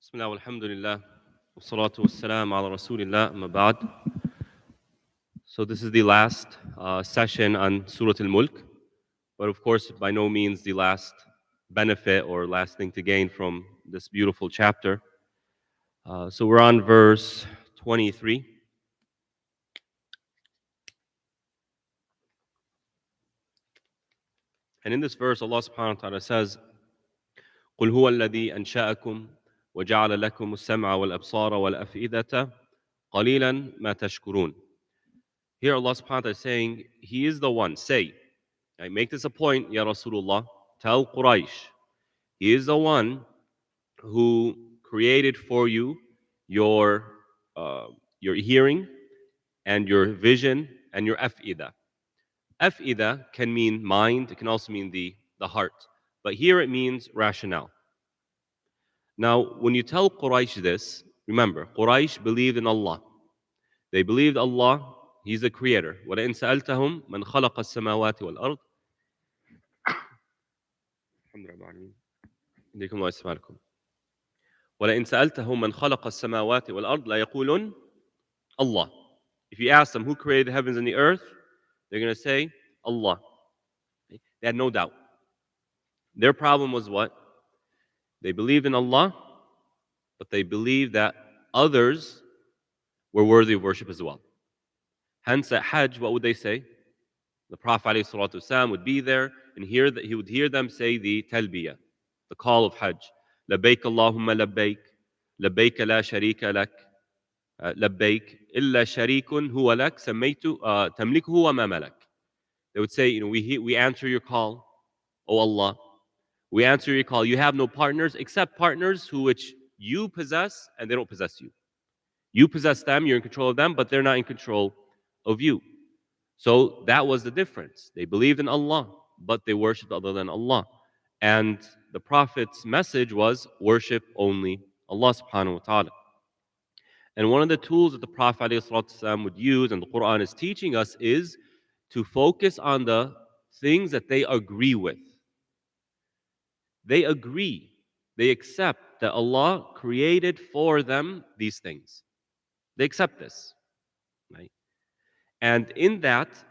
بسم الله والحمد لله والصلاة والسلام على رسول الله أما بعد. So this is the last session on Surah Al-Mulk, but of course by no means the last benefit or last thing to gain from this beautiful chapter. So we're on verse 23. And in this verse Allah subhanahu wa ta'ala says, قُلْ هُوَ الَّذِي أَنْشَأَكُمْ وَجَعَلَ لَكُمُ السَّمْعَ وَالْأَبْصَارَ وَالْأَفْئِدَةَ قَلِيلًا مَا تَشْكُرُونَ. Here Allah subhanahu wa ta'ala is saying, He is the one. Say, I make this a point, Ya Rasulullah, tell Quraysh, He is the one who created for you your, uh, your hearing and your vision and your af'idah. Af'idah can mean mind, it can also mean the heart. But here it means rationale. Now, when you tell Quraysh this, remember, Quraysh believed in Allah. They believed Allah, He's the creator. وَلَئِنْ سَأَلْتَهُمْ مَنْ خَلَقَ السَّمَاوَاتِ وَالْأَرْضِ الحمد لله رب العالمين. إليكم الله يسمعكم. وَلَئِنْ سَأَلْتَهُمْ مَنْ خَلَقَ السَّمَاوَاتِ وَالْأَرْضِ لَيَقُولُنَّ Allah. If you ask them who created the heavens and the earth, they're going to say Allah. They had no doubt. Their problem was what? They believed in Allah, but they believed that others were worthy of worship as well. Hence at Hajj, what would they say? The Prophet ﷺ would be there and he would hear them say the talbiyah, the call of Hajj. لبيك اللهم لبيك لبيك لا شريك لك لبيك إلا شريك هو لك سميت تملكه وما ملك. They would say, we answer your call, O Allah. We answer your call. You have no partners except partners which you possess and they don't possess you. You possess them, you're in control of them, but they're not in control of you. So that was the difference. They believed in Allah, but they worshipped other than Allah. And the Prophet's message was worship only Allah subhanahu wa ta'ala. And one of the tools that the Prophet ﷺ would use, and the Quran is teaching us, is to focus on the things that they agree with. They agree, they accept that Allah created for them these things. They accept this, right? And in that,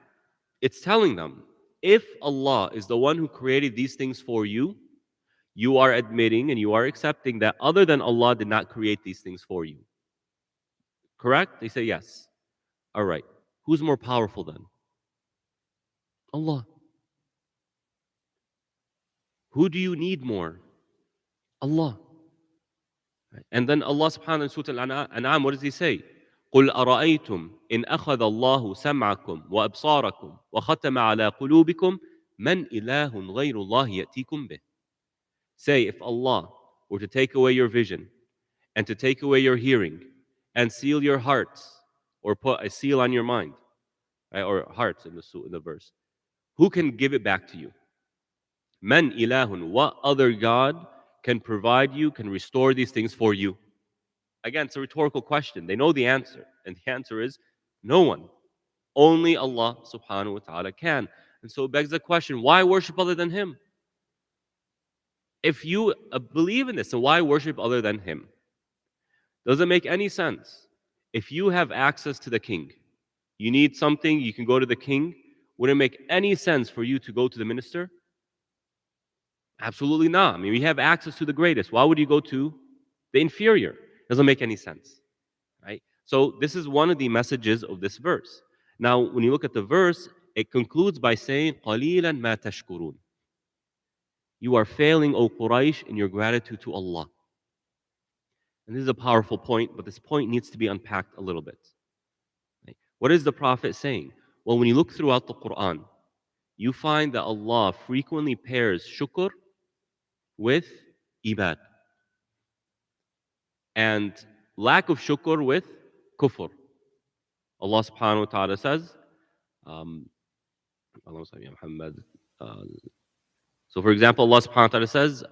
it's telling them, if Allah is the one who created these things for you, you are admitting and you are accepting that other than Allah did not create these things for you. Correct? They say yes. All right. Who's more powerful then? Allah. Who do you need more? Allah. And then Allah subhanahu wa ta'ala in Surah Al-An'am, what does He say? قُلْ أَرَأَيْتُمْ إِنْ أَخَذَ اللَّهُ سَمْعَكُمْ وَأَبْصَارَكُمْ وَخَتَمَ عَلَى قُلُوبِكُمْ مَنْ إِلَهٌ غَيْرُ اللَّهِ يَأْتِيكُمْ بِهِ. Say, if Allah were to take away your vision and to take away your hearing and seal your hearts or put a seal on your mind, right, or hearts in the verse, who can give it back to you? Man ilahun, what other God can provide you, can restore these things for you? Again, it's a rhetorical question. They know the answer. And the answer is no one. Only Allah subhanahu wa ta'ala can. And so it begs the question, why worship other than Him? If you believe in this, so why worship other than Him? Doesn't make any sense. If you have access to the king, you need something, you can go to the king. Would it make any sense for you to go to the minister? Absolutely not. I mean, we have access to the greatest. Why would you go to the inferior? Doesn't make any sense, right? So this is one of the messages of this verse. Now, when you look at the verse, it concludes by saying, قَلِيلًا مَا تَشْكُرُونَ. You are failing, O Quraysh, in your gratitude to Allah. And this is a powerful point, but this point needs to be unpacked a little bit. Right? What is the Prophet saying? Well, when you look throughout the Quran, you find that Allah frequently pairs shukr with ibad. And lack of shukr with kufr. Allah subhanahu wa ta'ala says, so for example, Allah subhanahu wa ta'ala says,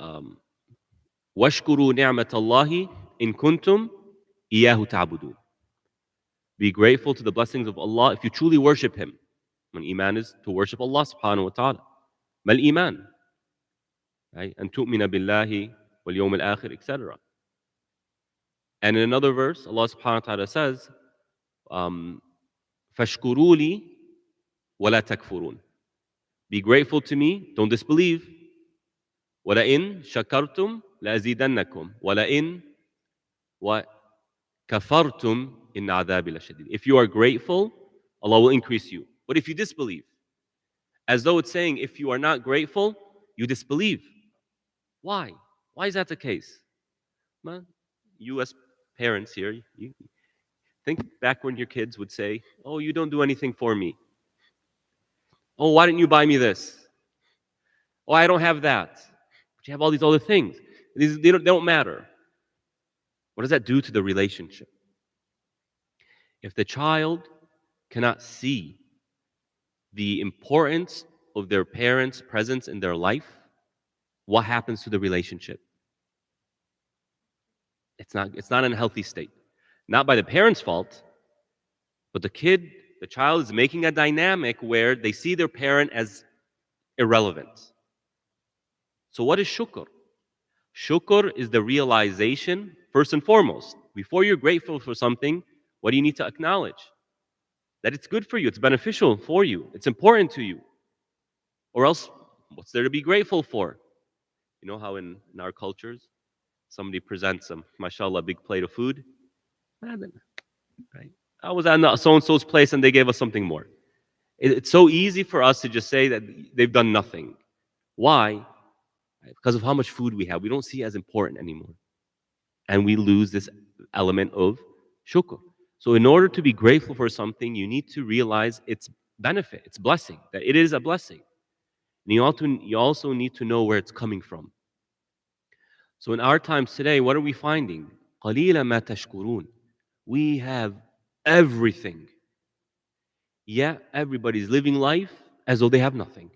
وَاشْكُرُوا نِعْمَةَ اللَّهِ إِن كُنْتُمْ إِيَّاهُ تَعْبُدُونَ. Be grateful to the blessings of Allah if you truly worship Him. When iman is to worship Allah subhanahu wa ta'ala. Mal iman. Right? And tu'mina billahi wal yawm al-akhir, etc. And in another verse, Allah subhanahu wa ta'ala says, um, فَاشْكُرُوا لِي وَلَا تَكْفُرُونَ. Be grateful to me, don't disbelieve. وَلَئِن شَكَرْتُمْ لَأَزِيدَنَّكُمْ وَلَئِن وَكَفَرْتُمْ إِنَّ عَذَابِي لَشَدِيدٌ. If you are grateful, Allah will increase you. But if you disbelieve, as though it's saying, if you are not grateful, you disbelieve. Why? Why is that the case? Man, you as parents here, you think back when your kids would say, oh, you don't do anything for me. Oh, why didn't you buy me this? Oh, I don't have that. But you have all these other things. They don't matter. What does that do to the relationship? If the child cannot see the importance of their parents' presence in their life, what happens to the relationship? It's not in a healthy state. Not by the parents' fault, but the child is making a dynamic where they see their parent as irrelevant. So what is shukr? Shukr is the realization, first and foremost, before you're grateful for something, what do you need to acknowledge? That it's good for you, it's beneficial for you, it's important to you. Or else, what's there to be grateful for? You know how in our cultures, somebody presents them, mashallah, a big plate of food? Right? I was at so and so's place and they gave us something more. It's so easy for us to just say that they've done nothing. Why? Because of how much food we have. We don't see it as important anymore. And we lose this element of shukr. So, in order to be grateful for something, you need to realize its benefit, its blessing, that it is a blessing. And you also need to know where it's coming from. So, in our times today, what are we finding? قَلِيلًا مَا تَشْكُرُونَ. We have everything. Yet, everybody's living life as though they have nothing.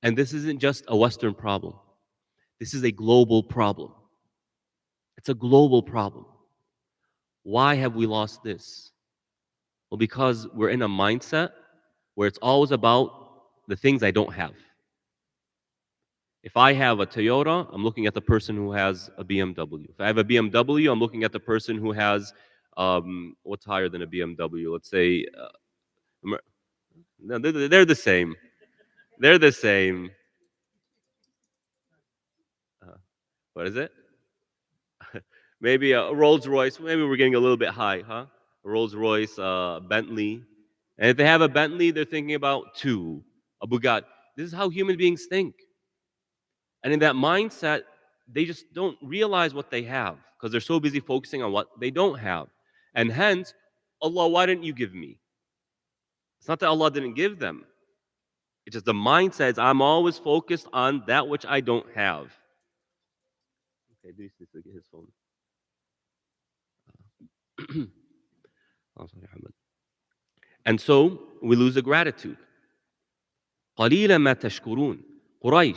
And this isn't just a Western problem. This is a global problem. It's a global problem. Why have we lost this? Well, because we're in a mindset where it's always about the things I don't have. If I have a Toyota, I'm looking at the person who has a BMW. If I have a BMW, I'm looking at the person who has what's higher than a BMW? Let's say, no, they're the same. They're the same. What is it? Maybe a Rolls Royce. Maybe we're getting a little bit high, huh? A Rolls Royce, Bentley. And if they have a Bentley, they're thinking about two, a Bugatti. This is how human beings think. And in that mindset, they just don't realize what they have because they're so busy focusing on what they don't have. And hence, Allah, why didn't you give me? It's not that Allah didn't give them. It's just the mindset is I'm always focused on that which I don't have. Okay, Idris needs to get his phone. And so we lose the gratitude. قَلِيلًا مَا تَشْكُرُونَ. Quraysh,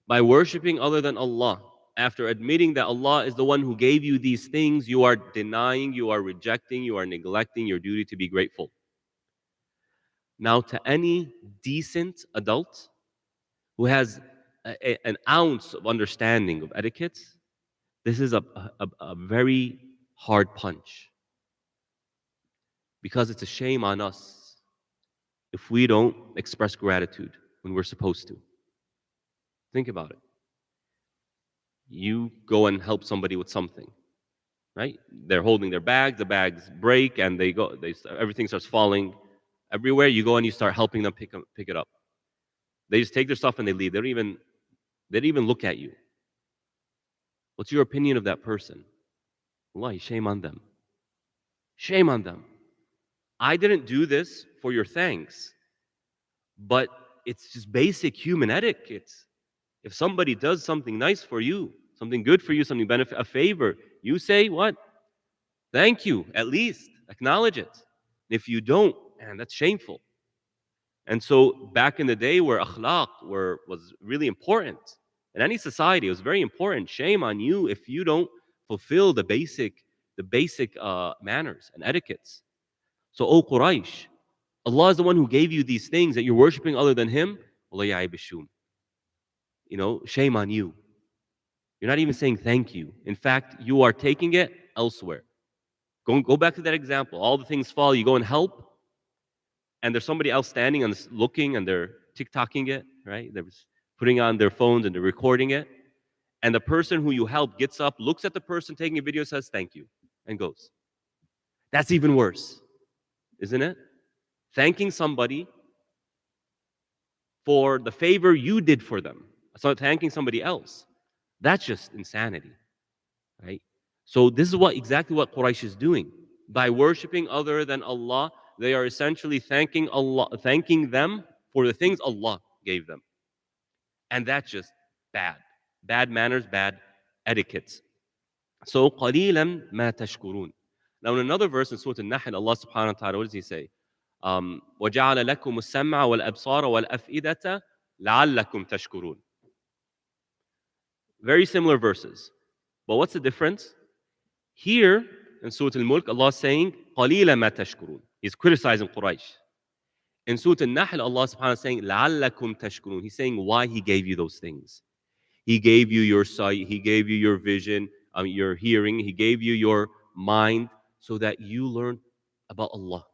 by worshiping other than Allah, after admitting that Allah is the one who gave you these things, you are denying, you are rejecting, you are neglecting your duty to be grateful. Now, to any decent adult who has an ounce of understanding of etiquettes, this is a very hard punch. Because it's a shame on us if we don't express gratitude when we're supposed to. Think about it. You go and help somebody with something, right? They're holding their bag, the bags break, and everything starts falling everywhere. You go and you start helping them pick it up. They just take their stuff and they leave. They don't even look at you. What's your opinion of that person? Wallahi, shame on them. Shame on them. I didn't do this for your thanks, but it's just basic human etiquette. If somebody does something nice for you, something good for you, something benefit, a favor, you say what? Thank you, at least. Acknowledge it. If you don't, man, that's shameful. And so back in the day where akhlaq was really important, in any society, it was very important. Shame on you if you don't fulfill the basic manners and etiquettes. So, O Quraysh, Allah is the one who gave you these things that you're worshiping other than Him. Shame on you. You're not even saying thank you. In fact, you are taking it elsewhere. Go back to that example. All the things fall, you go and help, and there's somebody else standing and looking, and they're TikToking it, right? They're putting on their phones and they're recording it. And the person who you help gets up, looks at the person taking a video, says thank you, and goes. That's even worse, isn't it? Thanking somebody for the favor you did for them. So thanking somebody else. That's just insanity, right? So this is exactly what Quraysh is doing. By worshiping other than Allah, they are essentially thanking them for the things Allah gave them. And that's just bad. Bad manners, bad etiquettes. So قَلِيلًا مَا تَشْكُرُونَ. Now in another verse in Surah Al-Nahl, Allah subhanahu wa ta'ala, what does He say? وَجَعَلَ لَكُمُ السَّمْعَ وَالْأَبْصَارَ وَالْأَفْئِدَةَ لَعَلَّكُمْ تَشْكُرُونَ. Very similar verses. But what's the difference? Here in Surah Al-Mulk, Allah is saying, قَلِيلًا مَا تَشْكُرُونَ. He's criticizing Quraysh. In Surah Al-Nahl, Allah subhanahu wa ta'ala is saying, لَعَلَّكُمْ تَشْكُرُونَ. He's saying why He gave you those things. He gave you your sight, He gave you your vision, your hearing, He gave you your mind so that you learn about Allah.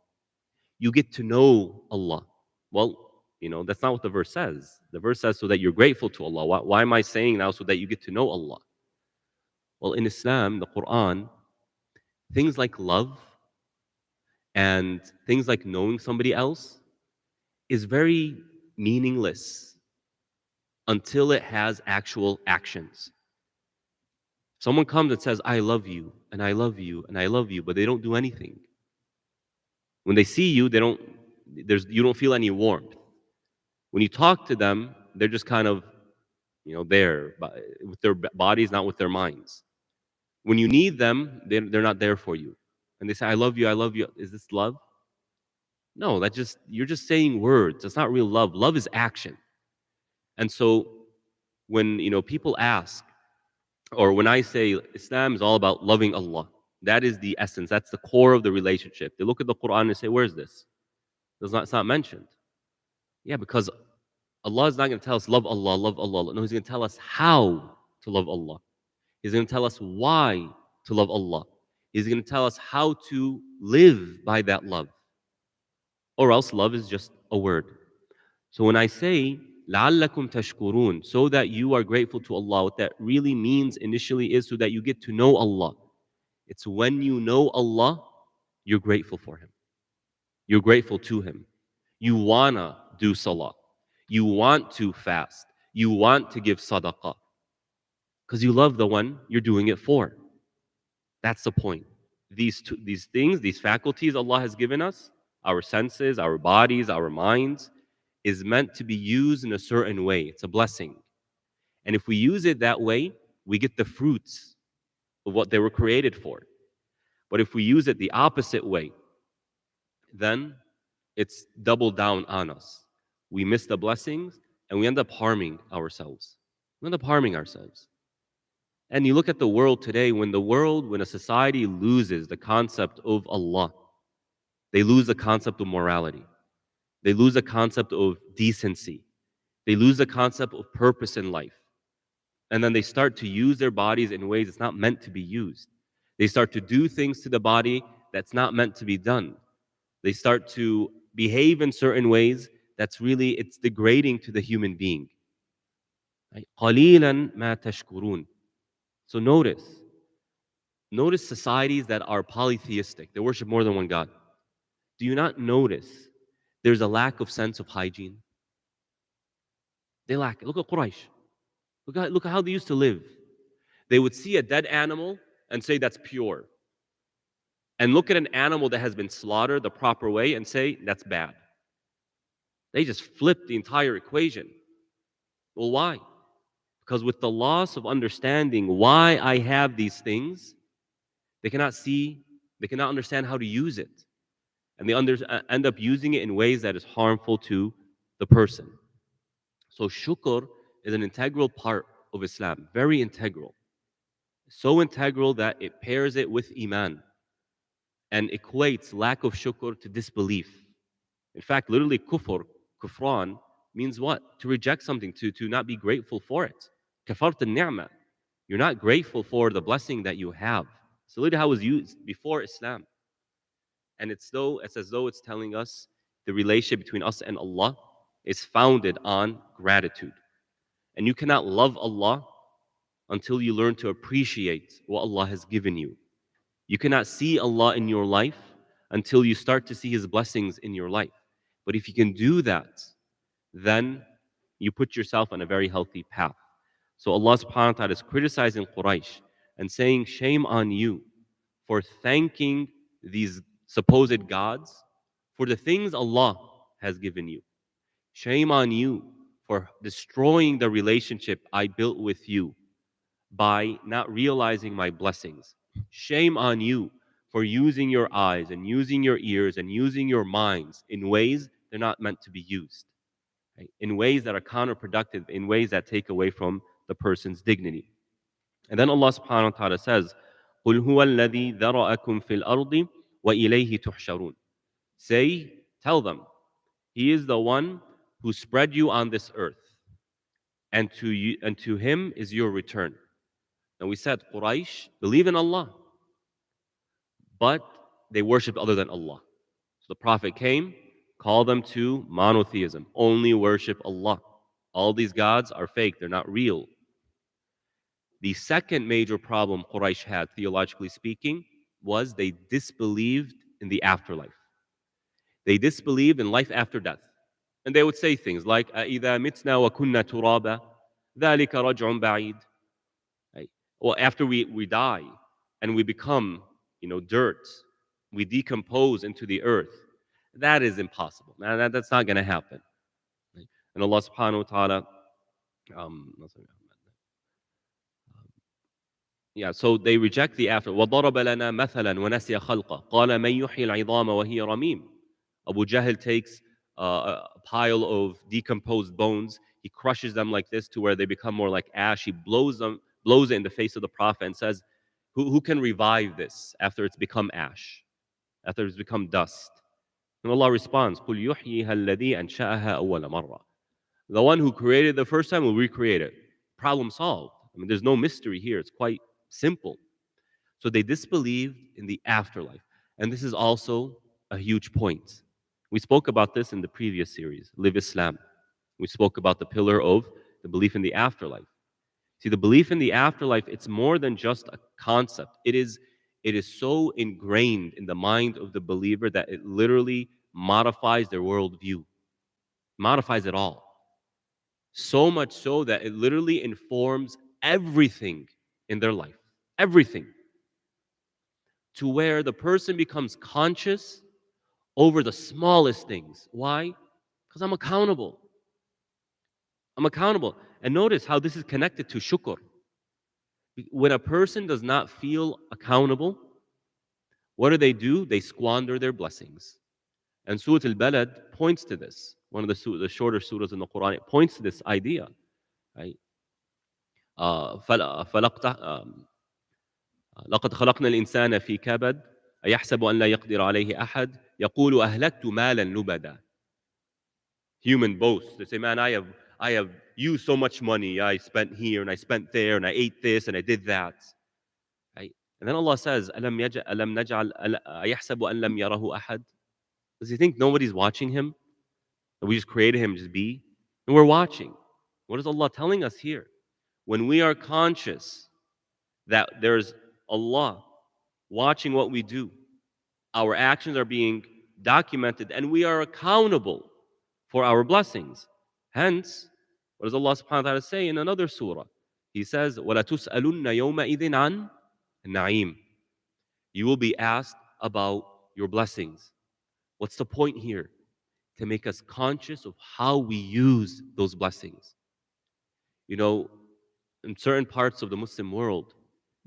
You get to know Allah. Well, that's not what the verse says. The verse says so that you're grateful to Allah. Why am I saying now so that you get to know Allah? Well, in Islam, the Quran, things like love and things like knowing somebody else is very meaningless until it has actual actions. Someone comes and says, I love you, and I love you, and I love you, but they don't do anything. When they see you, you don't feel any warmth. When you talk to them, they're just kind of, there, with their bodies, not with their minds. When you need them, they're not there for you. And they say, I love you, I love you. Is this love? No, you're just saying words. It's not real love. Love is action. And so when, people ask, or when I say Islam is all about loving Allah, that is the essence. That's the core of the relationship. They look at the Quran and say, where's this? It's not mentioned. Yeah, because Allah is not going to tell us love Allah, love Allah. No, He's going to tell us how to love Allah. He's going to tell us why to love Allah. He's going to tell us how to live by that love. Or else love is just a word. So when I say لَعَلَّكُمْ تَشْكُرُونَ, so that you are grateful to Allah, what that really means initially is so that you get to know Allah. It's when you know Allah, you're grateful for Him. You're grateful to Him. You wanna do salah. You want to fast. You want to give sadaqah. Because you love the one you're doing it for. That's the point. These things, these faculties Allah has given us, our senses, our bodies, our minds, is meant to be used in a certain way. It's a blessing. And if we use it that way, we get the fruits of what they were created for. But if we use it the opposite way, then it's doubled down on us. We miss the blessings and we end up harming ourselves. We end up harming ourselves. And you look at the world today, when a society loses the concept of Allah, they lose the concept of morality. They lose the concept of decency. They lose the concept of purpose in life. And then they start to use their bodies in ways it's not meant to be used. They start to do things to the body that's not meant to be done. They start to behave in certain ways it's degrading to the human being. قَلِيلًا مَا تَشْكُرُونَ. So notice societies that are polytheistic. They worship more than one God. Do you not notice there's a lack of sense of hygiene? They lack it. Look at Quraysh. Look at how they used to live. They would see a dead animal and say that's pure. And look at an animal that has been slaughtered the proper way and say that's bad. They just flipped the entire equation. Well, why? Because with the loss of understanding why I have these things, they cannot understand how to use it. And they end up using it in ways that is harmful to the person. So shukr is an integral part of Islam, very integral. So integral that it pairs it with iman and equates lack of shukr to disbelief. In fact, literally kufran, means what? To reject something, to not be grateful for it. Kafart al-ni'mah. You're not grateful for the blessing that you have. Solidarity was used before Islam. And it's as though it's telling us the relationship between us and Allah is founded on gratitude. And you cannot love Allah until you learn to appreciate what Allah has given you. You cannot see Allah in your life until you start to see His blessings in your life. But if you can do that, then you put yourself on a very healthy path. So Allah subhanahu wa ta'ala is criticizing Quraysh and saying, shame on you for thanking these supposed gods for the things Allah has given you. Shame on you for destroying the relationship I built with you by not realizing my blessings. Shame on you for using your eyes and using your ears and using your minds in ways they're not meant to be used, right? In ways that are counterproductive, in ways that take away from the person's dignity. And then Allah subhanahu wa ta'ala says, قُلْ هُوَ الَّذِي ذَرَأَكُمْ فِي الْأَرْضِ وَإِلَيْهِ تُحْشَرُونَ. Say, tell them, He is the one who spread you on this earth, and to Him is your return. And we said Quraysh believe in Allah, but they worship other than Allah. So the Prophet came, called them to monotheism, only worship Allah. All these gods are fake, they're not real. The second major problem Quraysh had, theologically speaking, was they disbelieved in the afterlife. They disbelieved in life after death. And they would say things like, أَإِذَا مِتْنَا وَكُنَّا تُرَابًا ذَلِكَ رَجْعٌ بَعِيدٌ. Right? Well, after we die and we become, dirt, we decompose into the earth. That is impossible. Now, that's not going to happen. Right? And Allah subhanahu wa ta'ala, um, yeah, so they reject the after. وَضَرَبَ لَنَا مَثَلًا وَنَسِيَ خَلْقَهُ قَالَ مَنْ يُحْيِي الْعِظَامَ وَهِيَ رَمِيمٌ. Abu Jahl takes a pile of decomposed bones. He crushes them like this to where they become more like ash. He blows it in the face of the Prophet and says, who can revive this after it's become ash, after it's become dust? And Allah responds, قُلْ يُحْيِيهَا الَّذِي أَنْشَأَهَا أَوَّلَ مَرَّةٍ. The one who created the first time will recreate it. Problem solved. I mean, there's no mystery here. It's quite simple. So they disbelieved in the afterlife. And this is also a huge point. We spoke about this in the previous series, Live Islam. We spoke about the pillar of the belief in the afterlife. See, the belief in the afterlife, it's more than just a concept. It is so ingrained in the mind of the believer that it literally modifies their worldview, modifies it all. So much so that it literally informs everything in their life. Everything. To where the person becomes conscious over the smallest things. Why? Because I'm accountable. I'm accountable. And notice how this is connected to shukr. When a person does not feel accountable, what do? They squander their blessings. And Surah Al-Balad points to this. One of the shorter surahs in the Quran, it points to this idea. Right? فلقت لقد خلقنا الإنسان في كبد أيحسب أن لا يقدر عليه أحد يقول أهلكت مالا لبدا. Human boast. They say, man, I have used so much money. I spent here and I spent there and I ate this and I did that. Right? And then Allah says, ألم نجعل أيحسب أن لم يره أحد. Does he think nobody's watching him? That we just created him just be? And we're watching. What is Allah telling us here? When we are conscious that there's Allah watching what we do, our actions are being documented, and we are accountable for our blessings. Hence, what does Allah subhanahu wa ta'ala say in another surah? He says, وَلَتُسْأَلُنَّ يَوْمَئِذٍ عَنْ النَّعِيمِ. You will be asked about your blessings. What's the point here? To make us conscious of how we use those blessings. You know, in certain parts of the Muslim world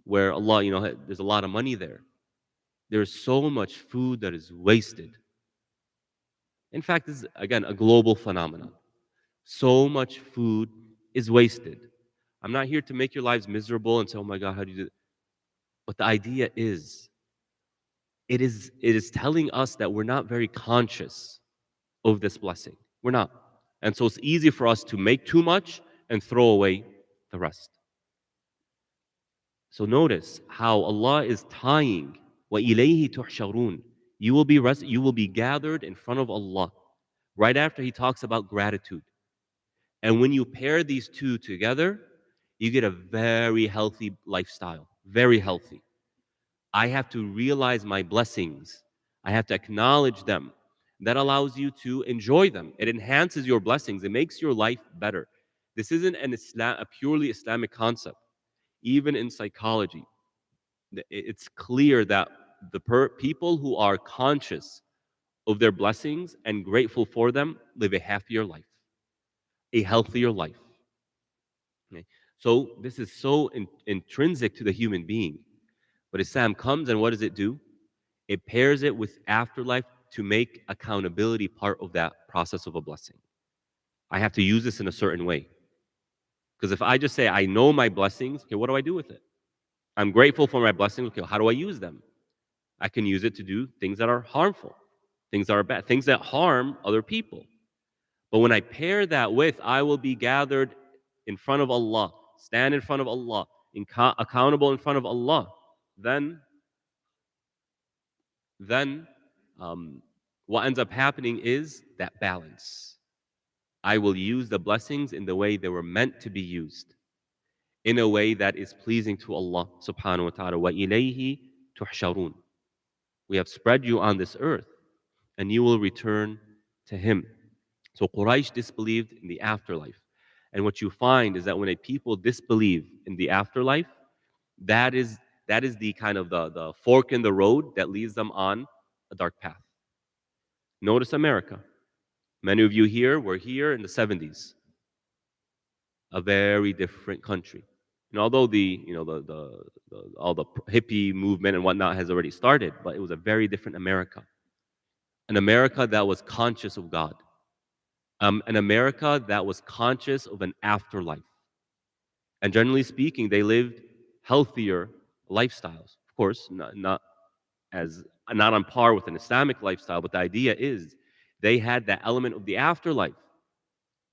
where Allah, there's a lot of money there, there's so much food that is wasted. In fact, this is, again, a global phenomenon. So much food is wasted. I'm not here to make your lives miserable and say, oh my God, how do you do that? But the idea is, it is telling us that we're not very conscious of this blessing. We're not. And so it's easy for us to make too much and throw away the rest. So notice how Allah is tying وَإِلَيْهِ تُحْشَرُونَ. You will be gathered in front of Allah right after He talks about gratitude. And when you pair these two together, you get a very healthy lifestyle. Very healthy. I have to realize my blessings. I have to acknowledge them. That allows you to enjoy them. It enhances your blessings. It makes your life better. This isn't a purely Islamic concept. Even in psychology, it's clear that people who are conscious of their blessings and grateful for them live a happier life, a healthier life. Okay? So this is so intrinsic to the human being. But Islam comes and what does it do? It pairs it with afterlife to make accountability part of that process of a blessing. I have to use this in a certain way. Because if I just say, I know my blessings, okay, what do I do with it? I'm grateful for my blessings, okay, how do I use them? I can use it to do things that are harmful, things that are bad, things that harm other people. But when I pair that with, I will be gathered in front of Allah, stand in front of Allah, accountable in front of Allah, then then um, what ends up happening is that balance. I will use the blessings in the way they were meant to be used, in a way that is pleasing to Allah subhanahu wa ta'ala. وَإِلَيْهِ تُحْشَرُونَ. We have spread you on this earth, and you will return to Him. So Quraysh disbelieved in the afterlife. And what you find is that when a people disbelieve in the afterlife, that is the kind of the fork in the road that leads them on a dark path. Notice America. Many of you here were here in the 70s, a very different country. And although all the hippie movement and whatnot has already started, but it was a very different America. An America that was conscious of God. An America that was conscious of an afterlife. And generally speaking, they lived healthier lifestyles. Of course, not on par with an Islamic lifestyle, but the idea is they had that element of the afterlife,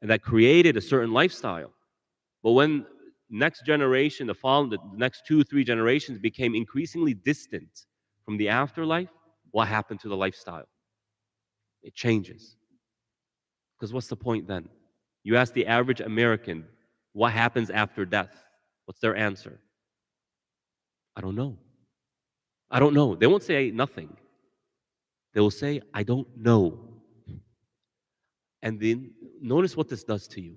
and that created a certain lifestyle. But when the next 2, 3 generations became increasingly distant from the afterlife, what happened to the lifestyle? It changes. Because what's the point then? You ask the average American, what happens after death? What's their answer? I don't know. I don't know. They won't say nothing. They will say, I don't know. And then notice what this does to you.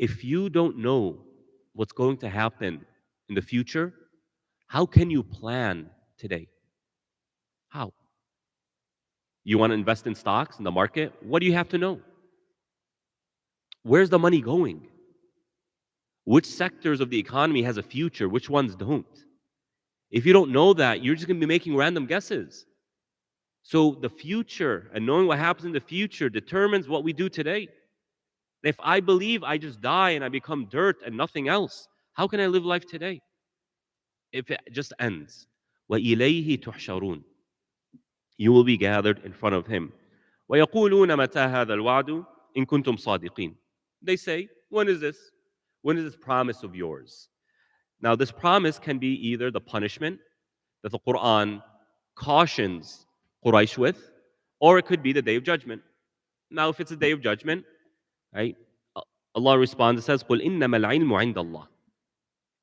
If you don't know what's going to happen in the future, how can you plan today? How? You want to invest in stocks in the market? What do you have to know? Where's the money going? Which sectors of the economy has a future? Which ones don't? If you don't know that, you're just going to be making random guesses. So the future and knowing what happens in the future determines what we do today. If I believe I just die and I become dirt and nothing else, how can I live life today? If it just ends. وَإِلَيْهِ تُحْشَرُونَ. You will be gathered in front of Him. وَيَقُولُونَ مَتَى هَذَا الْوَعْدُ إِن كُنتُمْ صَادِقِينَ. They say, when is this? When is this promise of yours? Now, this promise can be either the punishment that the Quran cautions Quraysh with, or it could be the Day of Judgment. Now, if it's a Day of Judgment, right? Allah responds and says, قُلْ إِنَّمَا الْعِلْمُ عِنْدَ اللَّهِ.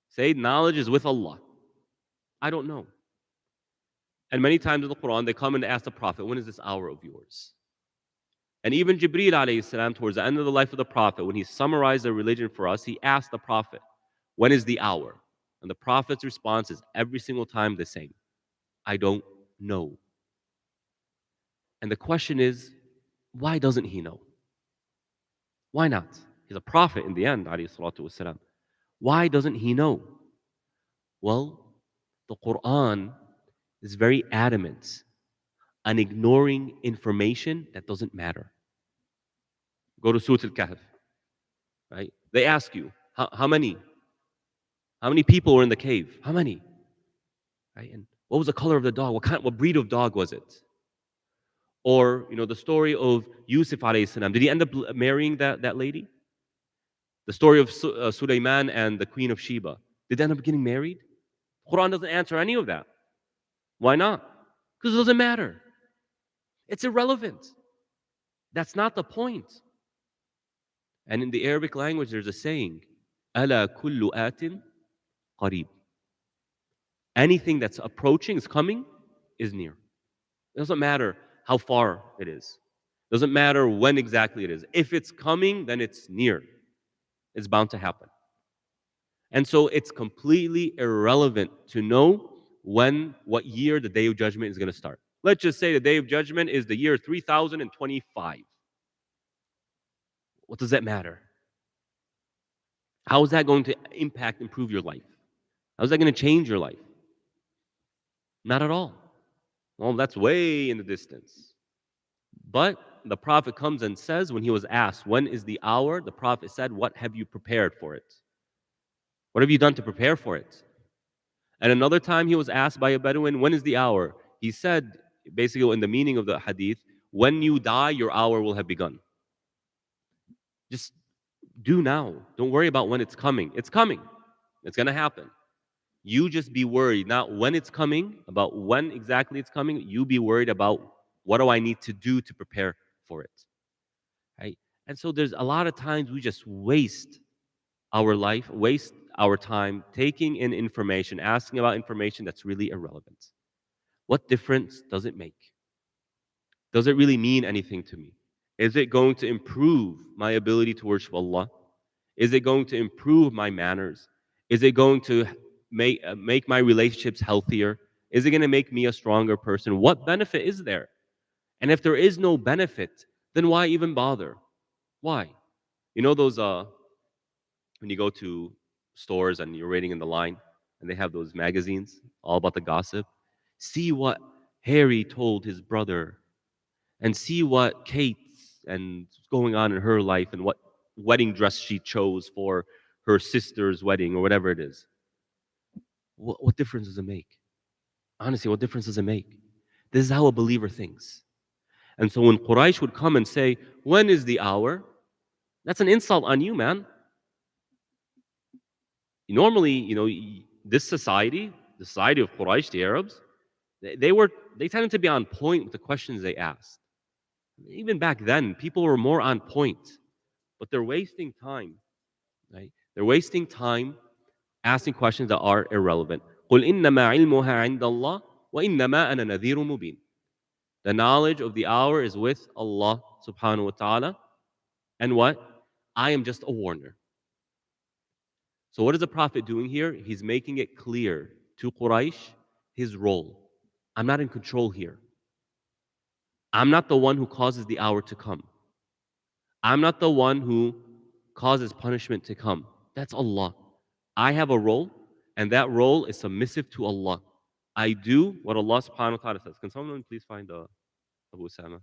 Say, knowledge is with Allah. I don't know. And many times in the Quran, they come and ask the Prophet, when is this hour of yours? And even Jibreel alayhi salam, towards the end of the life of the Prophet, when he summarized the religion for us, he asked the Prophet, when is the hour? And the Prophet's response is every single time the same. I don't know. And the question is, why doesn't he know? Why not? He's a prophet in the end, alayhi salatu wasalam. Why doesn't he know? Well, the Quran is very adamant on ignoring information that doesn't matter. Go to Surah Al-Kahf, right? They ask you, how many? How many people were in the cave? How many? Right? And what was the color of the dog? What breed of dog was it? Or, the story of Yusuf alayhi salam. Did he end up marrying that lady? The story of Sulaiman and the Queen of Sheba. Did they end up getting married? Quran doesn't answer any of that. Why not? Because it doesn't matter. It's irrelevant. That's not the point. And in the Arabic language, there's a saying, "Ala kullu atin qarib." Anything that's approaching, is coming, is near. It doesn't matter how far it is. It doesn't matter when exactly it is. If it's coming, then it's near. It's bound to happen. And so it's completely irrelevant to know what year the day of judgment is going to start. Let's just say the day of judgment is the year 3025. What does that matter? How is that going to improve your life? How is that going to change your life? Not at all. Well, that's way in the distance. But the Prophet comes and says, when he was asked, when is the hour? The Prophet said, what have you prepared for it? What have you done to prepare for it? And another time he was asked by a Bedouin, when is the hour? He said, basically in the meaning of the hadith, when you die, your hour will have begun. Just do now. Don't worry about when it's coming. It's coming. It's going to happen. You just be worried, not when it's coming, about when exactly it's coming. You be worried about what do I need to do to prepare for it. Right? And so there's a lot of times we just waste our life, waste our time taking in information, asking about information that's really irrelevant. What difference does it make? Does it really mean anything to me? Is it going to improve my ability to worship Allah? Is it going to improve my manners? Is it going to make my relationships healthier? Is it going to make me a stronger person? What benefit is there? And if there is no benefit, then why even bother? Why? You know those when you go to stores and you're waiting in the line and they have those magazines all about the gossip? See what Harry told his brother, and see what Kate's and what's going on in her life, and what wedding dress she chose for her sister's wedding or whatever it is. What difference does it make? Honestly, what difference does it make? This is how a believer thinks. And so when Quraysh would come and say, when is the hour? That's an insult on you, man. Normally, this society, the society of Quraysh, the Arabs, they tended to be on point with the questions they asked. Even back then, people were more on point, but they're wasting time, right? They're wasting time asking questions that are irrelevant. قُلْ إِنَّمَا عِلْمُهَا عِنْدَ اللَّهِ وَإِنَّمَا أَنَا نَذِيرٌ مُبِينٌ. The knowledge of the hour is with Allah subhanahu wa ta'ala. And what? I am just a warner. So what is the Prophet doing here? He's making it clear to Quraysh his role. I'm not in control here. I'm not the one who causes the hour to come. I'm not the one who causes punishment to come. That's Allah. I have a role, and that role is submissive to Allah. I do what Allah subhanahu wa ta'ala says. Can someone please find Abu Usama?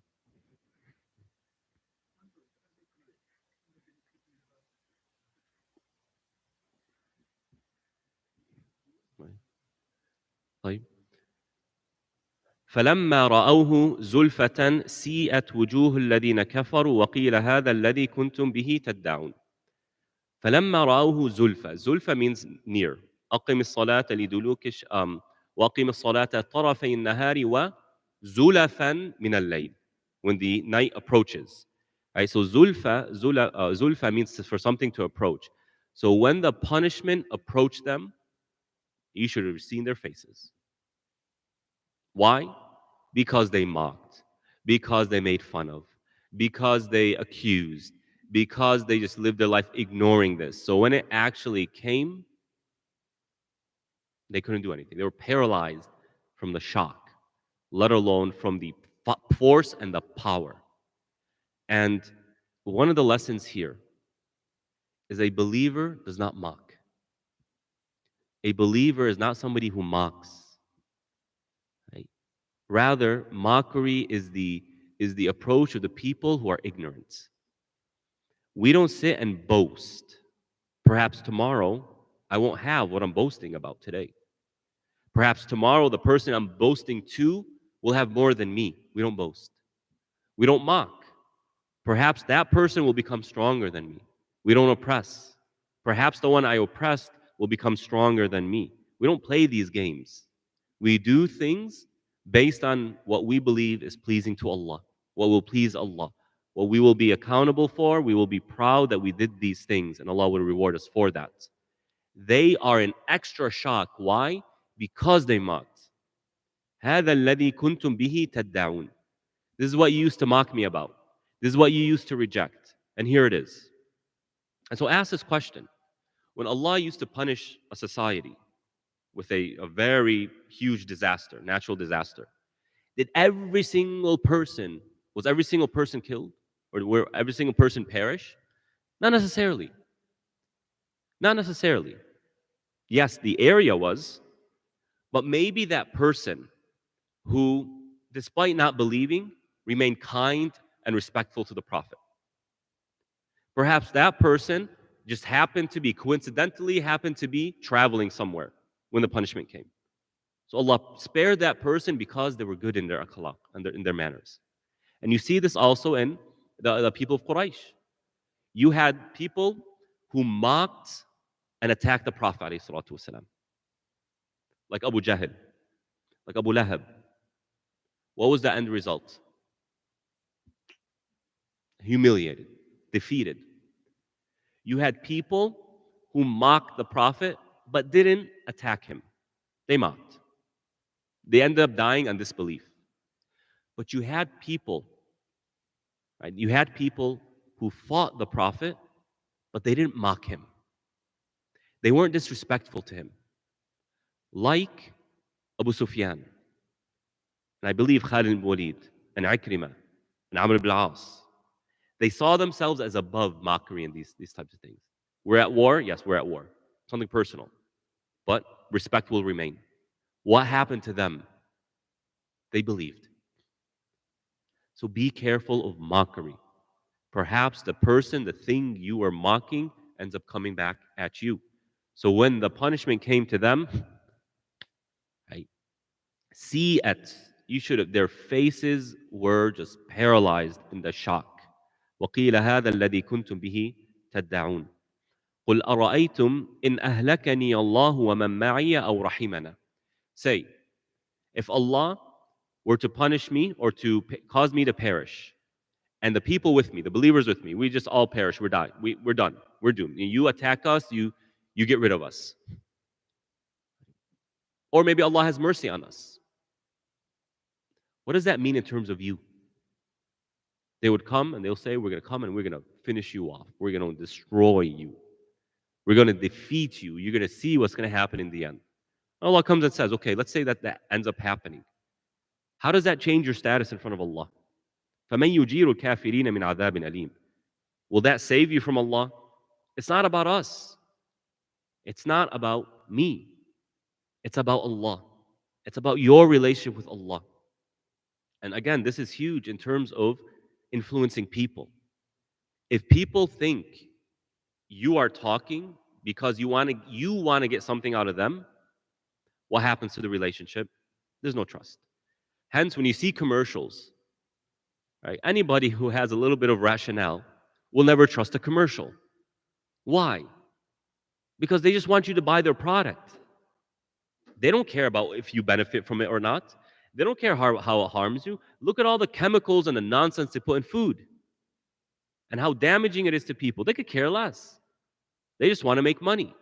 طيب. فلما رأوه زلفة سيئت وجوه الذين كفروا وقيل هذا الذي كنتم به تدعون. فلما رأوه زلفة. زلفة means near. أقم الصلاة لدلوك وأقم الصلاة طرفي النهار وزلفا من الليل. When the night approaches. Right, so zulfa means for something to approach. So when the punishment approached them, you should have seen their faces. Why? Because they mocked, because they made fun of, because they accused, because they just lived their life ignoring this. So when it actually came, they couldn't do anything. They were paralyzed from the shock, let alone from the force and the power. And one of the lessons here is a believer does not mock. A believer is not somebody who mocks. Right? Rather, mockery is the approach of the people who are ignorant. We don't sit and boast. Perhaps tomorrow I won't have what I'm boasting about today. Perhaps tomorrow the person I'm boasting to will have more than me. We don't boast. We don't mock. Perhaps that person will become stronger than me. We don't oppress. Perhaps the one I oppressed will become stronger than me. We don't play these games. We do things based on what we believe is pleasing to Allah, what will please Allah, what we will be accountable for. We will be proud that we did these things, and Allah will reward us for that. They are in extra shock. Why? Because they mocked. هذا الذي كنتم به تدعون. This is what you used to mock me about. This is what you used to reject. And here it is. And so ask this question. When Allah used to punish a society with a very huge disaster, natural disaster, did was every single person killed? Or were every single person perish? Not necessarily. Not necessarily. Yes, the area was, but maybe that person who, despite not believing, remained kind and respectful to the Prophet. Perhaps that person just coincidentally happened to be traveling somewhere when the punishment came. So Allah spared that person because they were good in their akhlaq and in their manners. And you see this also in the people of Quraysh. You had people who mocked and attacked the Prophet ﷺ, like Abu Jahl, like Abu Lahab. What was the end result? Humiliated, defeated. You had people who mocked the Prophet but didn't attack him. They mocked. They ended up dying on disbelief. But you had people, right? You had people who fought the Prophet, but they didn't mock him. They weren't disrespectful to him. Like Abu Sufyan, and I believe Khalid ibn Walid, and Ikrimah, and Amr ibn al-As. They saw themselves as above mockery and these types of things. We're at war? Yes, we're at war. Something personal. But respect will remain. What happened to them? They believed. So be careful of mockery. Perhaps the person, the thing you are mocking, ends up coming back at you. So when the punishment came to them, right, their faces were just paralyzed in the shock. وَقِيلَ هَذَا الَّذِي كُنْتُمْ بِهِ تَدَّعُونَ قُلْ أَرَأَيْتُمْ إِنْ أَهْلَكَنِيَ اللَّهُ وَمَنْ مَعِيَ أَوْ رَحِمَنَا. Say, if Allah were to punish me or to cause me to perish, and the people with me, the believers with me, we just all perish, we're done. We're done. We're doomed. You attack us, you get rid of us. Or maybe Allah has mercy on us. What does that mean in terms of you? They would come and they'll say, we're going to come and we're going to finish you off. We're going to destroy you. We're going to defeat you. You're going to see what's going to happen in the end. Allah comes and says, okay, let's say that ends up happening. How does that change your status in front of Allah? فَمَنْ يُجِيرُ الْكَافِرِينَ مِنْ عَذَابٍ أَلِيمٍ. Will that save you from Allah? It's not about us. It's not about me. It's about Allah. It's about your relationship with Allah. And again, this is huge in terms of influencing people. If people think you are talking because you want to get something out of them, what happens to the relationship? There's no trust. Hence, when you see commercials, right, anybody who has a little bit of rationale will never trust a commercial. Why? Because they just want you to buy their product. They don't care about if you benefit from it or not. They don't care how it harms you. Look at all the chemicals and the nonsense they put in food and how damaging it is to people. They could care less. They just want to make money.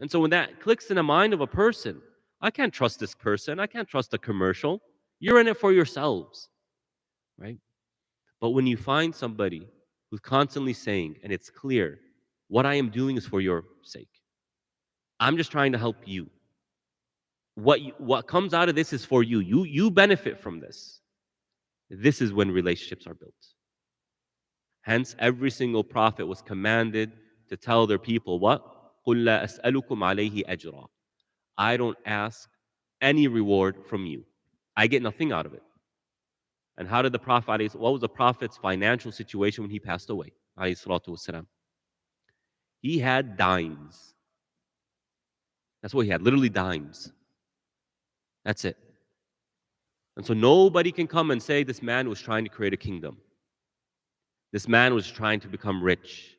And so when that clicks in the mind of a person, I can't trust this person. I can't trust a commercial. You're in it for yourselves, right? But when you find somebody who's constantly saying, and it's clear, what I am doing is for your sake. I'm just trying to help you. What comes out of this is for you. You benefit from this. This is when relationships are built. Hence, every single prophet was commanded to tell their people what? قُلْ لَا أَسْأَلُكُمْ عَلَيْهِ أَجْرًا. I don't ask any reward from you. I get nothing out of it. And how did the Prophet, what was the Prophet's financial situation when he passed away? He had dimes. That's what he had, literally dimes. That's it. And so nobody can come and say this man was trying to create a kingdom. This man was trying to become rich.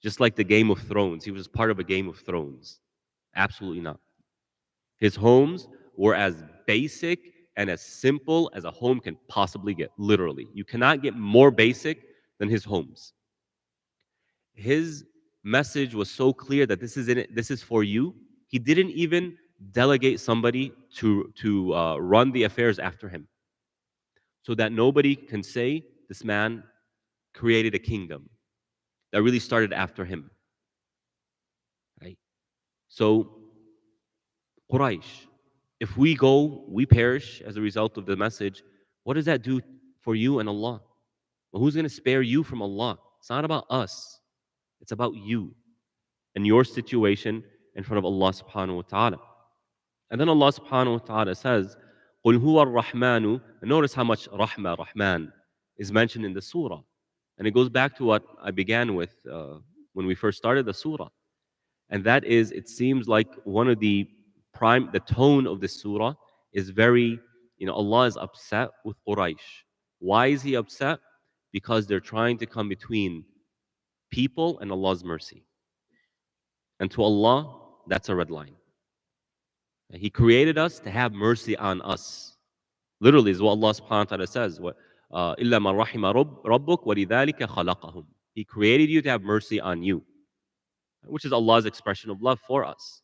Just like the Game of Thrones. He was part of a Game of Thrones. Absolutely not. His homes were as basic and as simple as a home can possibly get, literally. You cannot get more basic than his homes. His message was so clear that this is in it, this is for you. He didn't even delegate somebody to run the affairs after him, so that nobody can say this man created a kingdom that really started after him. Right? So Quraysh, if we go, we perish as a result of the message. What does that do for you and Allah? Well, who's going to spare you from Allah? It's not about us. It's about you and your situation in front of Allah subhanahu wa ta'ala. And then Allah subhanahu wa ta'ala says, قُلْ هُوَ الرَّحْمَنُ. And notice how much Rahman is mentioned in the surah. And it goes back to what I began with when we first started the surah. And that is, it seems like one of the tone of the surah is very, Allah is upset with Quraysh. Why is He upset? Because they're trying to come between people and Allah's mercy. And to Allah, that's a red line. He created us to have mercy on us. Literally is what Allah subhanahu wa ta'ala says. إِلَّا مَنْ رَحِمَ رَبُّكَ وَلِذَلِكَ خَلَقَهُم. He created you to have mercy on you, which is Allah's expression of love for us.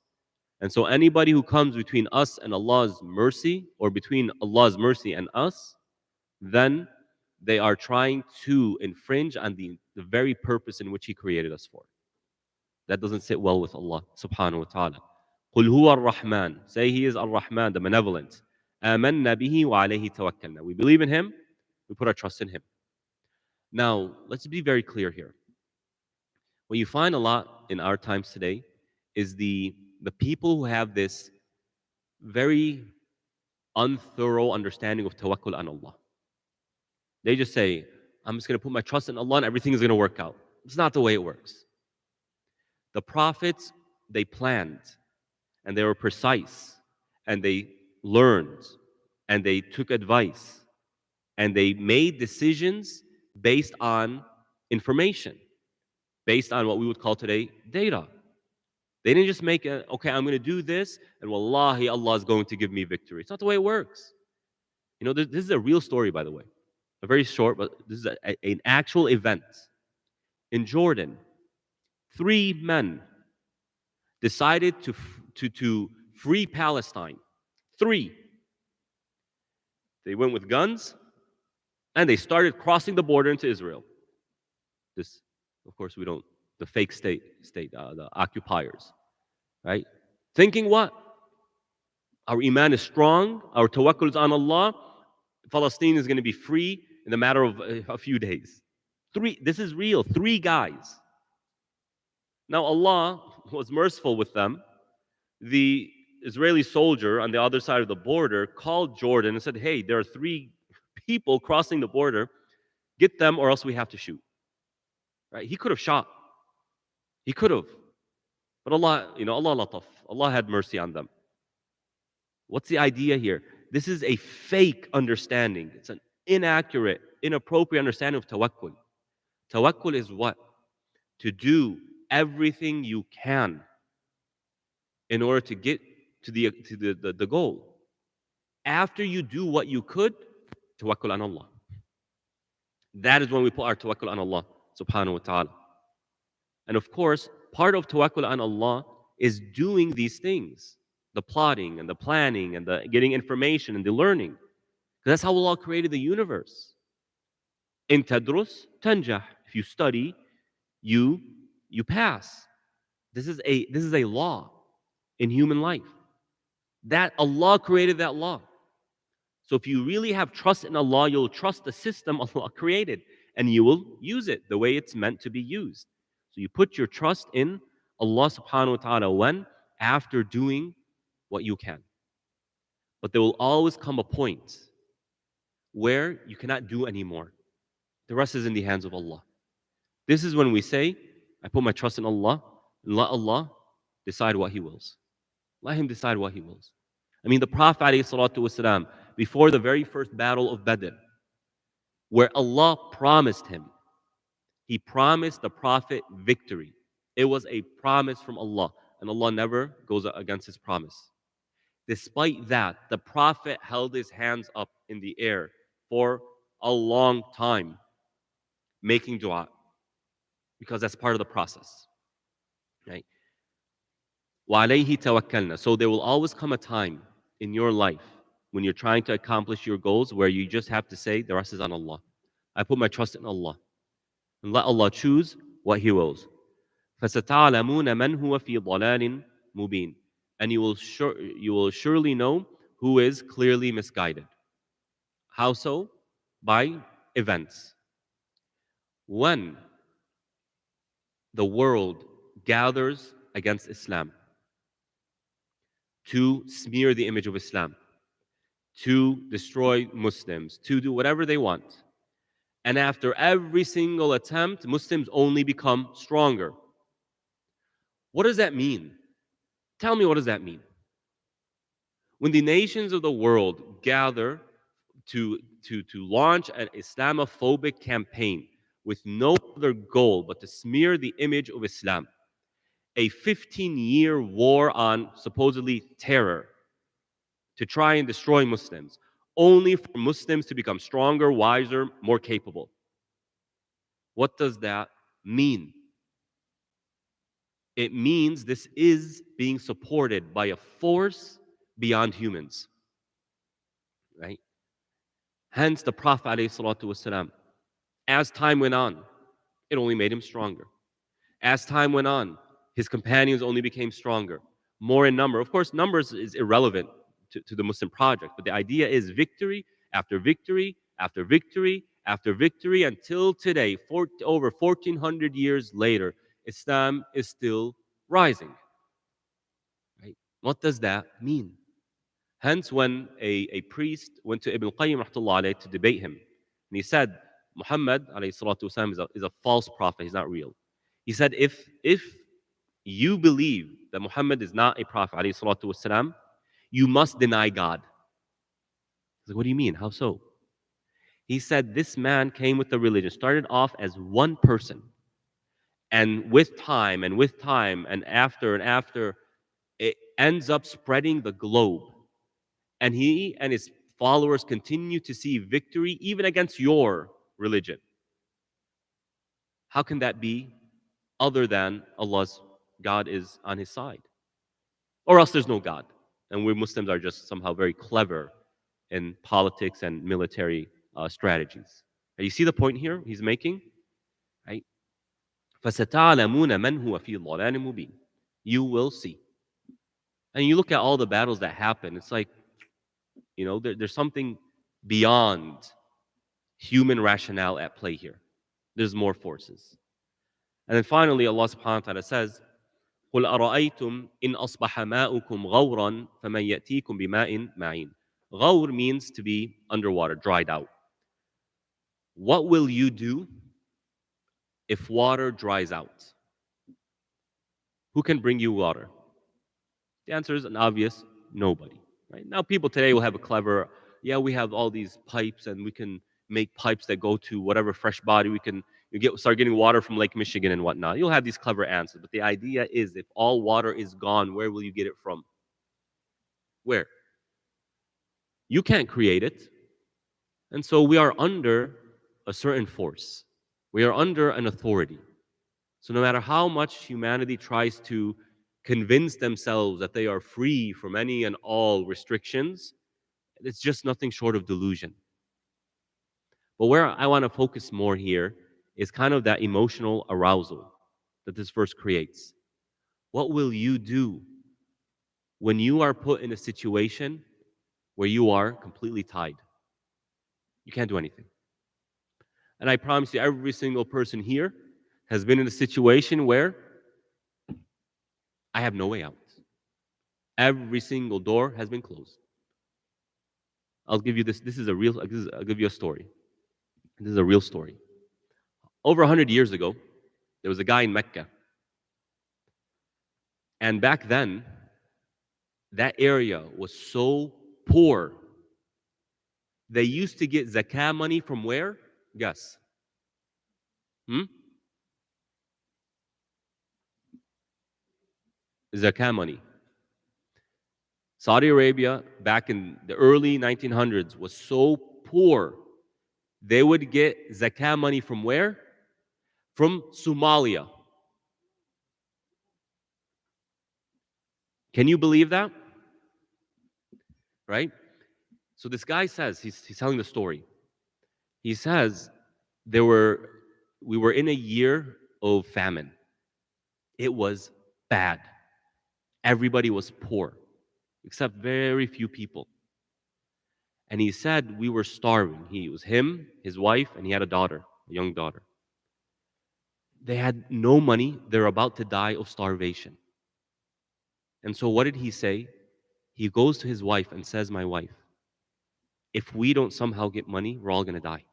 And so anybody who comes between us and Allah's mercy, or between Allah's mercy and us, then they are trying to infringe on the very purpose in which He created us for. That doesn't sit well with Allah subhanahu wa ta'ala. قُلْ هُوَ الرَّحْمَنُ. Say He is Ar-Rahman, the benevolent. آمَنَّا بِهِ وَعَلَيْهِ تَوَكَّلْنَا. We believe in Him, we put our trust in Him. Now, let's be very clear here. What you find a lot in our times today is the people who have this very unthorough understanding of tawakkul on Allah. They just say, I'm just going to put my trust in Allah and everything is going to work out. It's not the way it works. The prophets, they planned and they were precise and they learned and they took advice and they made decisions based on information, based on what we would call today data. They didn't just make okay, I'm going to do this and wallahi, Allah is going to give me victory. It's not the way it works. This is a real story, by the way. A very short, but this is an actual event. In Jordan, 3 men decided to free Palestine. 3. They went with guns and they started crossing the border into Israel. This, of course, we don't, the fake state, the occupiers, right? Thinking what? Our iman is strong, our tawakkul is on Allah, Palestine is going to be free in the matter of a few days. 3, this is real, 3 guys. Now Allah was merciful with them. The Israeli soldier on the other side of the border called Jordan and said, hey, there are 3 people crossing the border. Get them or else we have to shoot. Right? He could have shot. He could have. But Allah, Allah lataf. Allah had mercy on them. What's the idea here? This is a fake understanding. It's an inaccurate, inappropriate understanding of tawakkul. Tawakkul is what? To do everything you can in order to get to the goal. After you do what you could, tawakkul on Allah. That is when we put our tawakkul on Allah subhanahu wa ta'ala. And of course, part of tawakkul on Allah is doing these things. The plotting and the planning and the getting information and the learning. Because that's how Allah created the universe. In tadrus, tanjah. If you study, you pass. This is a law in human life. That Allah created that law. So if you really have trust in Allah, you'll trust the system Allah created and you will use it the way it's meant to be used. So you put your trust in Allah subhanahu wa ta'ala when? After doing what you can. But there will always come a point where you cannot do anymore. The rest is in the hands of Allah. This is when we say, I put my trust in Allah and let Allah decide what He wills. Let Him decide what He wills. I mean, the Prophet ﷺ, before the very first battle of Badr, where Allah promised him, He promised the Prophet victory. It was a promise from Allah, and Allah never goes against His promise. Despite that, the Prophet held his hands up in the air for a long time, making dua, because that's part of the process. Right? وَعَلَيْهِ تَوَكَّلْنَا. So there will always come a time in your life when you're trying to accomplish your goals where you just have to say, the rest is on Allah. I put my trust in Allah. And let Allah choose what He wills. فَسَتَعْلَمُونَ مَنْ هُوَ فِي ضَلَالٍ مُبِينٍ. And you will surely know who is clearly misguided. How so? By events. When the world gathers against Islam to smear the image of Islam, to destroy Muslims, to do whatever they want, and after every single attempt, Muslims only become stronger. What does that mean? Tell me, what does that mean? When the nations of the world gather to launch an Islamophobic campaign with no other goal but to smear the image of Islam, a 15-year war on supposedly terror to try and destroy Muslims, only for Muslims to become stronger, wiser, more capable. What does that mean? It means this is being supported by a force beyond humans, right? Hence the Prophet ﷺ, as time went on, it only made him stronger. As time went on, his companions only became stronger, more in number. Of course, numbers is irrelevant to the Muslim project, but the idea is victory after victory after victory after victory until today, over 1400 years later, Islam is still rising. Right? What does that mean? Hence, when a priest went to Ibn Qayyim rahmatullah to debate him, and he said, Muhammad والسلام, is a false prophet, he's not real. He said, if you believe that Muhammad is not a prophet, والسلام, you must deny God. He's like, what do you mean? How so? He said, this man came with the religion, started off as one person, and with time and after, it ends up spreading the globe. And he and his followers continue to see victory even against your religion. How can that be other than Allah's God is on his side? Or else there's no God. And we Muslims are just somehow very clever in politics and military strategies. You see the point here he's making? Right? فَسَتَعْلَمُونَ مَنْ هُوَ فِي ضَلَالٍ مُبِينٍ. You will see. And you look at all the battles that happen, it's like, there's something beyond human rationale at play here. There's more forces. And then finally, Allah subhanahu wa ta'ala says, قُلْ أَرَأَيْتُمْ إِنْ أَصْبَحَ مَاؤُكُمْ غَوْرًا فَمَنْ يَأْتِيكُمْ بِمَاءٍ مَعِينٍ. غَوْر means to be underwater, dried out. What will you do if water dries out? Who can bring you water? The answer is an obvious nobody. Right? Now people today will have a clever, we have all these pipes and we can make pipes that go to whatever fresh body we can start getting water from Lake Michigan and whatnot. You'll have these clever answers, but the idea is if all water is gone, where will you get it from? Where? You can't create it. And so we are under a certain force. We are under an authority. So no matter how much humanity tries to convince themselves that they are free from any and all restrictions, it's just nothing short of delusion. But where I want to focus more here is kind of that emotional arousal that this verse creates. What will you do when you are put in a situation where you are completely tied? You can't do anything. And I promise you, every single person here has been in a situation where I have no way out. Every single door has been closed. I'll give you this. I'll give you a story. This is a real story. Over 100 years ago, there was a guy in Mecca. And back then, that area was so poor. They used to get zakah money from where? Guess. Zakah money. Saudi Arabia, back in the early 1900s, was so poor, they would get zakah money from where? From Somalia. Can you believe that? Right? So this guy says, he's telling the story. He says, there were we were in a year of famine. It was bad. Everybody was poor, except very few people. And he said we were starving. He was him, his wife, and he had a daughter, a young daughter. They had no money. They're about to die of starvation. And so what did he say? He goes to his wife and says, "My wife, if we don't somehow get money, we're all going to die.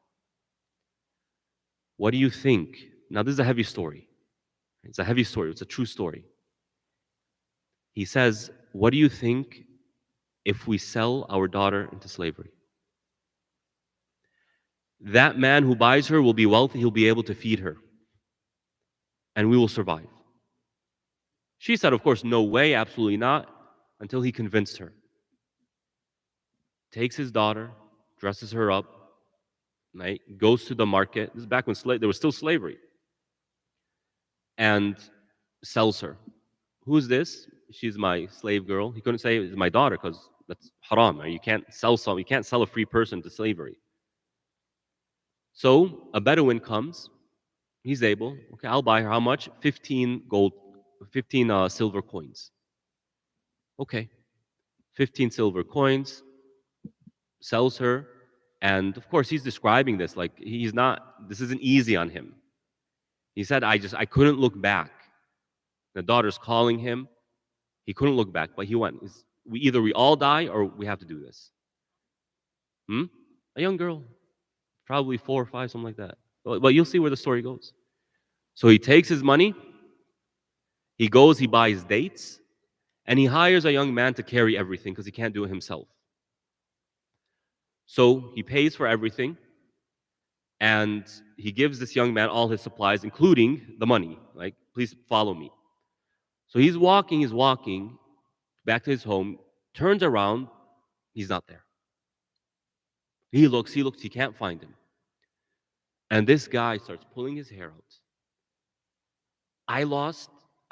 What do you think?" Now, this is a heavy story. It's a heavy story. It's a true story. He says, "What do you think if we sell our daughter into slavery? That man who buys her will be wealthy. He'll be able to feed her. And we will survive." She said, of course, no way, absolutely not, until he convinced her. Takes his daughter, dresses her up, right? Goes to the market. This is back when there was still slavery. And sells her. Who's this? She's my slave girl. He couldn't say it's my daughter because that's haram. Right? You can't sell a free person to slavery. So a Bedouin comes. He's able. Okay, I'll buy her. How much? 15 silver coins. Okay, 15 silver coins. Sells her, and of course he's describing this like he's not. This isn't easy on him. He said, I couldn't look back. The daughter's calling him. He couldn't look back, but he went. We all die or we have to do this. Hmm? A young girl, probably 4 or 5, something like that. But you'll see where the story goes. So he takes his money, he goes, he buys dates, and he hires a young man to carry everything because he can't do it himself. So he pays for everything, and he gives this young man all his supplies, including the money. Like, please follow me. So he's walking back to his home, turns around, he's not there. He looks, he can't find him. And this guy starts pulling his hair out.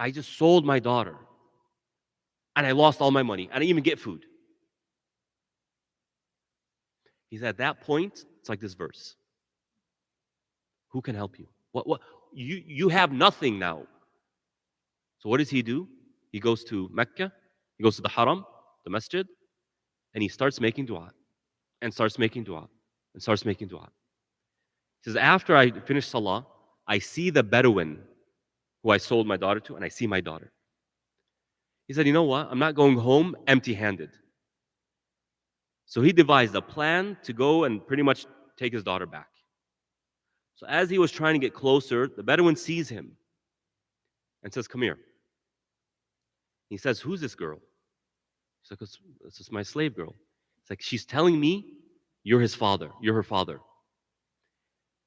I just sold my daughter. And I lost all my money. I didn't even get food. He's at that point, it's like this verse. Who can help you? What you have nothing now. So what does he do? He goes to Mecca, he goes to the Haram, the Masjid, and he starts making dua. And starts making dua. And starts making dua. He says, after I finish Salah, I see the Bedouin who I sold my daughter to, and I see my daughter. He said, you know what? I'm not going home empty-handed. So he devised a plan to go and pretty much take his daughter back. So as he was trying to get closer, the Bedouin sees him and says, come here. He says, who's this girl? He's like, this is my slave girl. It's like, she's telling me you're his father. You're her father.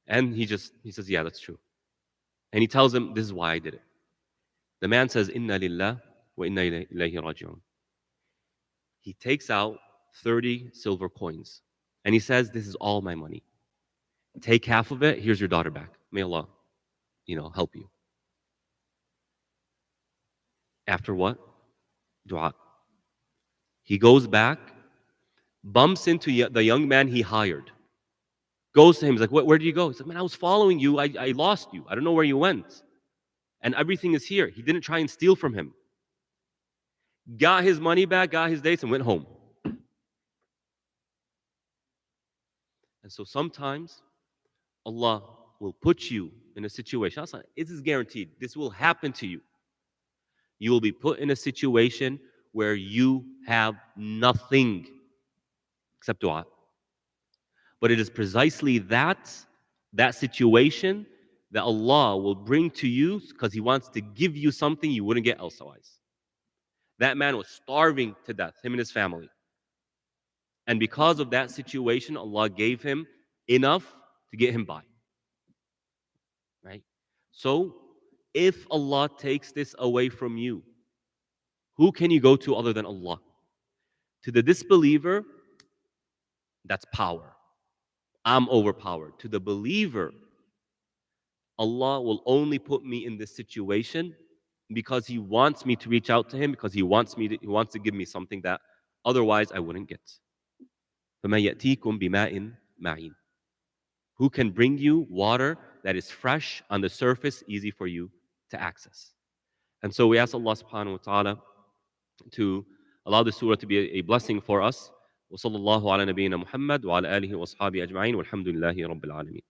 And he says, yeah, that's true. And he tells him, this is why I did it. The man says, Inna lillah wa inna ilayhi raji'un. He takes out 30 silver coins. And he says, this is all my money. Take half of it. Here's your daughter back. May Allah, help you. After what? Dua. He goes back, bumps into the young man he hired. Goes to him. He's like, where did you go? He's like, man, I was following you. I lost you. I don't know where you went. And everything is here. He didn't try and steal from him. Got his money back, got his dates, and went home. And so sometimes Allah will put you in a situation. This is guaranteed. This will happen to you. You will be put in a situation where you have nothing except dua. But it is precisely that situation that Allah will bring to you because He wants to give you something you wouldn't get elsewise. That man was starving to death, him and his family. And because of that situation, Allah gave him enough to get him by. Right? So, if Allah takes this away from you, who can you go to other than Allah? To the disbeliever, that's power. I'm overpowered. To the believer, Allah will only put me in this situation because He wants me to reach out to Him, because He wants to give me something that otherwise I wouldn't get. فَمَن يَأْتِيكُم بِمَاءٍ مَعِينٍ. Who can bring you water that is fresh on the surface, easy for you to access. And so we ask Allah subhanahu wa ta'ala to allow this surah to be a blessing for us. وصلى الله على نبينا محمد وعلى آله وأصحابه أجمعين والحمد لله رب العالمين.